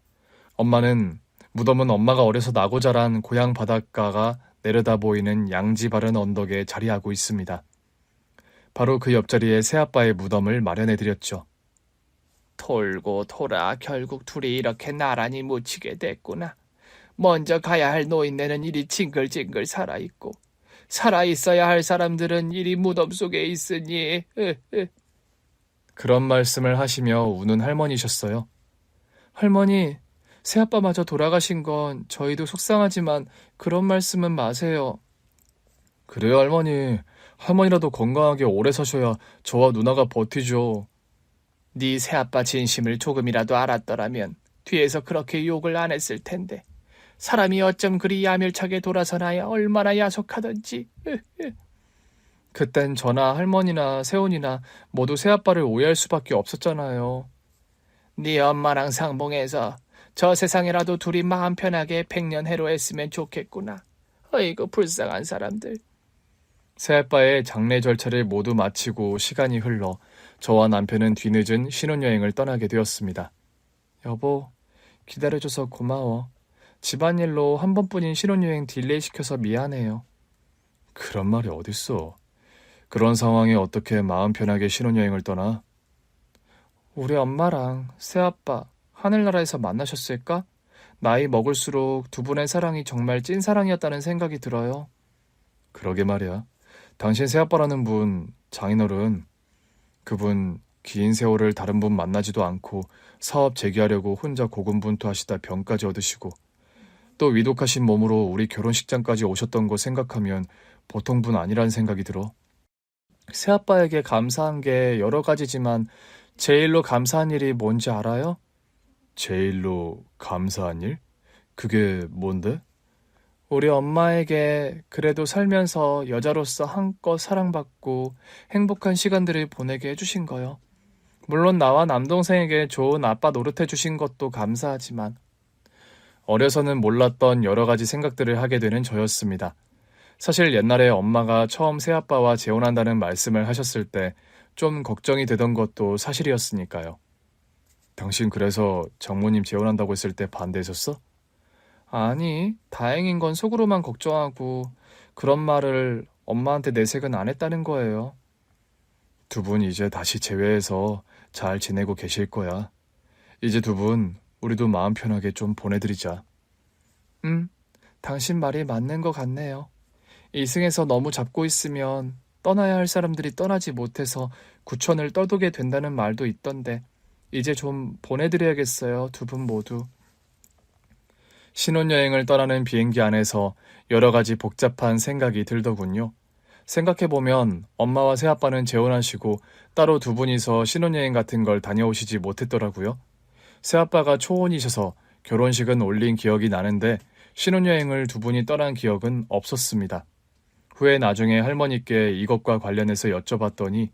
엄마는 무덤은 엄마가 어려서 나고 자란 고향 바닷가가 내려다 보이는 양지 바른 언덕에 자리하고 있습니다. 바로 그 옆자리에 새아빠의 무덤을 마련해드렸죠. 돌고 돌아 결국 둘이 이렇게 나란히 묻히게 됐구나. 먼저 가야 할 노인네는 이리 징글징글 살아있고 살아있어야 할 사람들은 이리 무덤 속에 있으니 그런 말씀을 하시며 우는 할머니셨어요. 할머니, 새아빠마저 돌아가신 건 저희도 속상하지만 그런 말씀은 마세요. 그래요, 할머니. 할머니라도 건강하게 오래 사셔야 저와 누나가 버티죠. 네 새아빠 진심을 조금이라도 알았더라면 뒤에서 그렇게 욕을 안 했을 텐데. 사람이 어쩜 그리 야멸차게 돌아서나야 얼마나 야속하던지. 그땐 저나 할머니나 세훈이나 모두 새아빠를 오해할 수밖에 없었잖아요. 네 엄마랑 상봉해서 저 세상에라도 둘이 마음 편하게 백년해로했으면 좋겠구나. 어이구 불쌍한 사람들. 새아빠의 장례 절차를 모두 마치고 시간이 흘러 저와 남편은 뒤늦은 신혼여행을 떠나게 되었습니다. 여보, 기다려줘서 고마워. 집안일로 한 번뿐인 신혼여행 딜레이 시켜서 미안해요. 그런 말이 어딨어. 그런 상황에 어떻게 마음 편하게 신혼여행을 떠나? 우리 엄마랑 새아빠 하늘나라에서 만나셨을까? 나이 먹을수록 두 분의 사랑이 정말 찐사랑이었다는 생각이 들어요. 그러게 말이야. 당신 새아빠라는 분, 장인어른, 그분 긴 세월을 다른 분 만나지도 않고 사업 재개하려고 혼자 고군분투하시다 병까지 얻으시고 또 위독하신 몸으로 우리 결혼식장까지 오셨던 거 생각하면 보통 분 아니라는 생각이 들어. 새아빠에게 감사한 게 여러 가지지만 제일로 감사한 일이 뭔지 알아요? 제일로 감사한 일? 그게 뭔데? 우리 엄마에게 그래도 살면서 여자로서 한껏 사랑받고 행복한 시간들을 보내게 해주신 거요. 물론 나와 남동생에게 좋은 아빠 노릇해 주신 것도 감사하지만 어려서는 몰랐던 여러 가지 생각들을 하게 되는 저였습니다. 사실 옛날에 엄마가 처음 새아빠와 재혼한다는 말씀을 하셨을 때 좀 걱정이 되던 것도 사실이었으니까요. 당신 그래서 장모님 재혼한다고 했을 때 반대했었어? 아니, 다행인 건 속으로만 걱정하고 그런 말을 엄마한테 내색은 안 했다는 거예요. 두 분 이제 다시 재회해서 잘 지내고 계실 거야. 이제 두 분 우리도 마음 편하게 좀 보내드리자. 당신 말이 맞는 것 같네요. 이승에서 너무 잡고 있으면 떠나야 할 사람들이 떠나지 못해서 구천을 떠도게 된다는 말도 있던데 이제 좀 보내드려야겠어요, 두 분 모두. 신혼여행을 떠나는 비행기 안에서 여러 가지 복잡한 생각이 들더군요. 생각해보면 엄마와 새아빠는 재혼하시고 따로 두 분이서 신혼여행 같은 걸 다녀오시지 못했더라고요. 새아빠가 초혼이셔서 결혼식은 올린 기억이 나는데 신혼여행을 두 분이 떠난 기억은 없었습니다. 후에 나중에 할머니께 이것과 관련해서 여쭤봤더니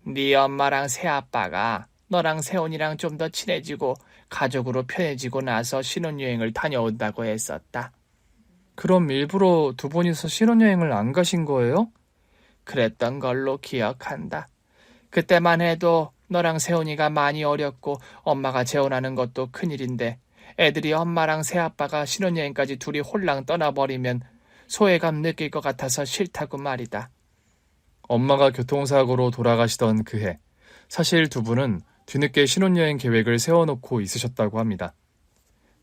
네 엄마랑 새아빠가 너랑 세훈이랑 좀 더 친해지고 가족으로 편해지고 나서 신혼여행을 다녀온다고 했었다. 그럼 일부러 두 분이서 신혼여행을 안 가신 거예요? 그랬던 걸로 기억한다. 그때만 해도 너랑 세훈이가 많이 어렸고 엄마가 재혼하는 것도 큰일인데 애들이 엄마랑 새아빠가 신혼여행까지 둘이 홀랑 떠나버리면 소외감 느낄 것 같아서 싫다고 말이다. 엄마가 교통사고로 돌아가시던 그해, 사실 두 분은 뒤늦게 신혼여행 계획을 세워놓고 있으셨다고 합니다.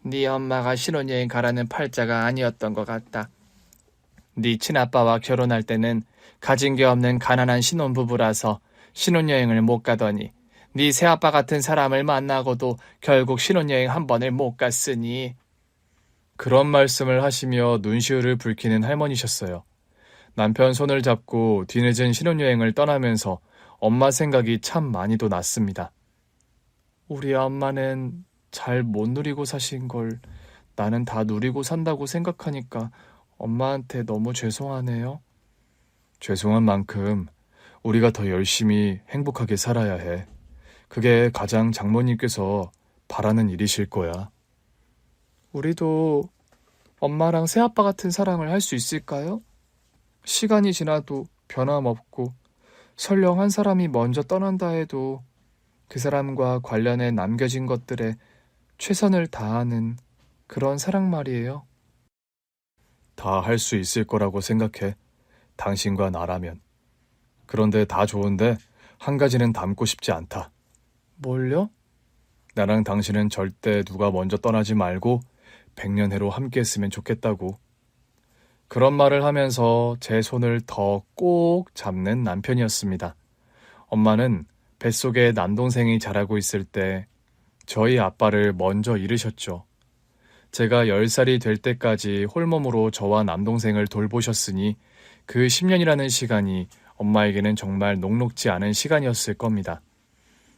네 엄마가 신혼여행 가라는 팔자가 아니었던 것 같다. 네 친아빠와 결혼할 때는 가진 게 없는 가난한 신혼부부라서 신혼여행을 못 가더니 네 새아빠 같은 사람을 만나고도 결국 신혼여행 한 번을 못 갔으니. 그런 말씀을 하시며 눈시울을 붉히는 할머니셨어요. 남편 손을 잡고 뒤늦은 신혼여행을 떠나면서 엄마 생각이 참 많이도 났습니다. 우리 엄마는 잘 못 누리고 사신 걸 나는 다 누리고 산다고 생각하니까 엄마한테 너무 죄송하네요. 죄송한 만큼 우리가 더 열심히 행복하게 살아야 해. 그게 가장 장모님께서 바라는 일이실 거야. 우리도 엄마랑 새아빠 같은 사랑을 할 수 있을까요? 시간이 지나도 변함없고 설령 한 사람이 먼저 떠난다 해도 그 사람과 관련해 남겨진 것들에 최선을 다하는 그런 사랑 말이에요. 다 할 수 있을 거라고 생각해. 당신과 나라면. 그런데 다 좋은데 한 가지는 담고 싶지 않다. 뭘요? 나랑 당신은 절대 누가 먼저 떠나지 말고 100년해로 함께 했으면 좋겠다고. 그런 말을 하면서 제 손을 더 꼭 잡는 남편이었습니다. 엄마는 뱃속에 남동생이 자라고 있을 때 저희 아빠를 먼저 잃으셨죠. 제가 10살이 될 때까지 홀몸으로 저와 남동생을 돌보셨으니 그 10년이라는 시간이 엄마에게는 정말 녹록지 않은 시간이었을 겁니다.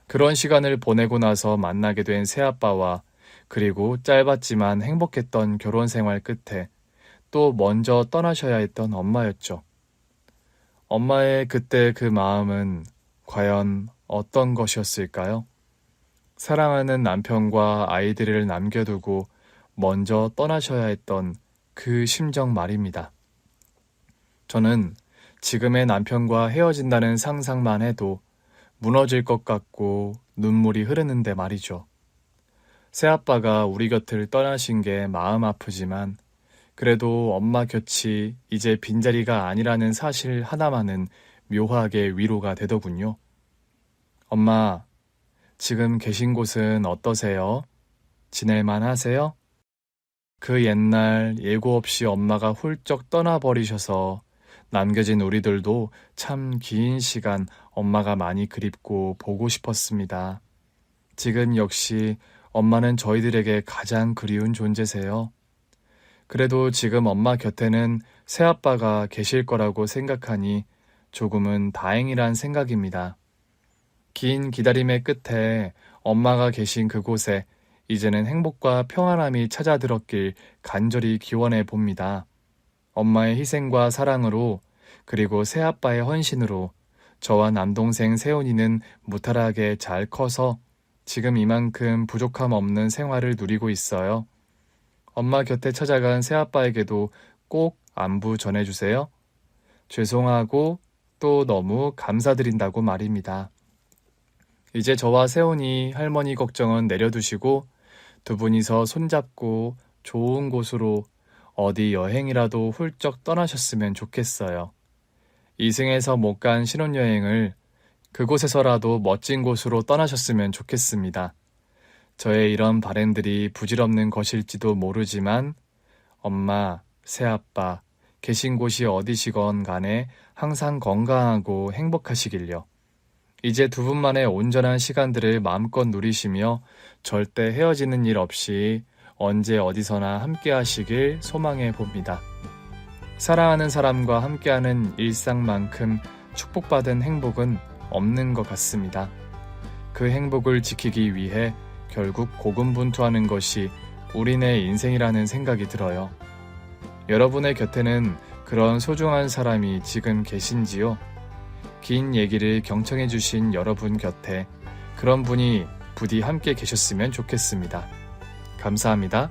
그런 시간을 보내고 나서 만나게 된 새아빠와 그리고 짧았지만 행복했던 결혼 생활 끝에 또 먼저 떠나셔야 했던 엄마였죠. 엄마의 그때 그 마음은 과연 어떤 것이었을까요? 사랑하는 남편과 아이들을 남겨두고 먼저 떠나셔야 했던 그 심정 말입니다. 저는 지금의 남편과 헤어진다는 상상만 해도 무너질 것 같고 눈물이 흐르는데 말이죠. 새아빠가 우리 곁을 떠나신 게 마음 아프지만 그래도 엄마 곁이 이제 빈자리가 아니라는 사실 하나만은 묘하게 위로가 되더군요. 엄마, 지금 계신 곳은 어떠세요? 지낼만 하세요? 그 옛날 예고 없이 엄마가 훌쩍 떠나버리셔서 남겨진 우리들도 참 긴 시간 엄마가 많이 그립고 보고 싶었습니다. 지금 역시 엄마는 저희들에게 가장 그리운 존재세요. 그래도 지금 엄마 곁에는 새아빠가 계실 거라고 생각하니 조금은 다행이란 생각입니다. 긴 기다림의 끝에 엄마가 계신 그곳에 이제는 행복과 평안함이 찾아들었길 간절히 기원해 봅니다. 엄마의 희생과 사랑으로 그리고 새아빠의 헌신으로 저와 남동생 세훈이는 무탈하게 잘 커서 지금 이만큼 부족함 없는 생활을 누리고 있어요. 엄마 곁에 찾아간 새아빠에게도 꼭 안부 전해주세요. 죄송하고 또 너무 감사드린다고 말입니다. 이제 저와 세훈이 할머니 걱정은 내려두시고 두 분이서 손잡고 좋은 곳으로 어디 여행이라도 훌쩍 떠나셨으면 좋겠어요. 이승에서 못 간 신혼여행을 그곳에서라도 멋진 곳으로 떠나셨으면 좋겠습니다. 저의 이런 바램들이 부질없는 것일지도 모르지만 엄마, 새아빠, 계신 곳이 어디시건 간에 항상 건강하고 행복하시길요. 이제 두 분만의 온전한 시간들을 마음껏 누리시며 절대 헤어지는 일 없이 언제 어디서나 함께 하시길 소망해 봅니다. 사랑하는 사람과 함께하는 일상만큼 축복받은 행복은 없는 것 같습니다. 그 행복을 지키기 위해 결국 고군분투하는 것이 우리네 인생이라는 생각이 들어요. 여러분의 곁에는 그런 소중한 사람이 지금 계신지요? 긴 얘기를 경청해 주신 여러분 곁에 그런 분이 부디 함께 계셨으면 좋겠습니다. 감사합니다.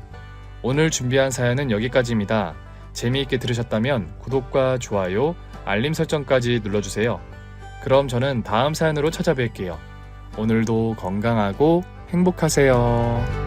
오늘 준비한 사연은 여기까지입니다. 재미있게 들으셨다면 구독과 좋아요, 알림 설정까지 눌러주세요. 그럼 저는 다음 사연으로 찾아뵐게요. 오늘도 건강하고 행복하세요.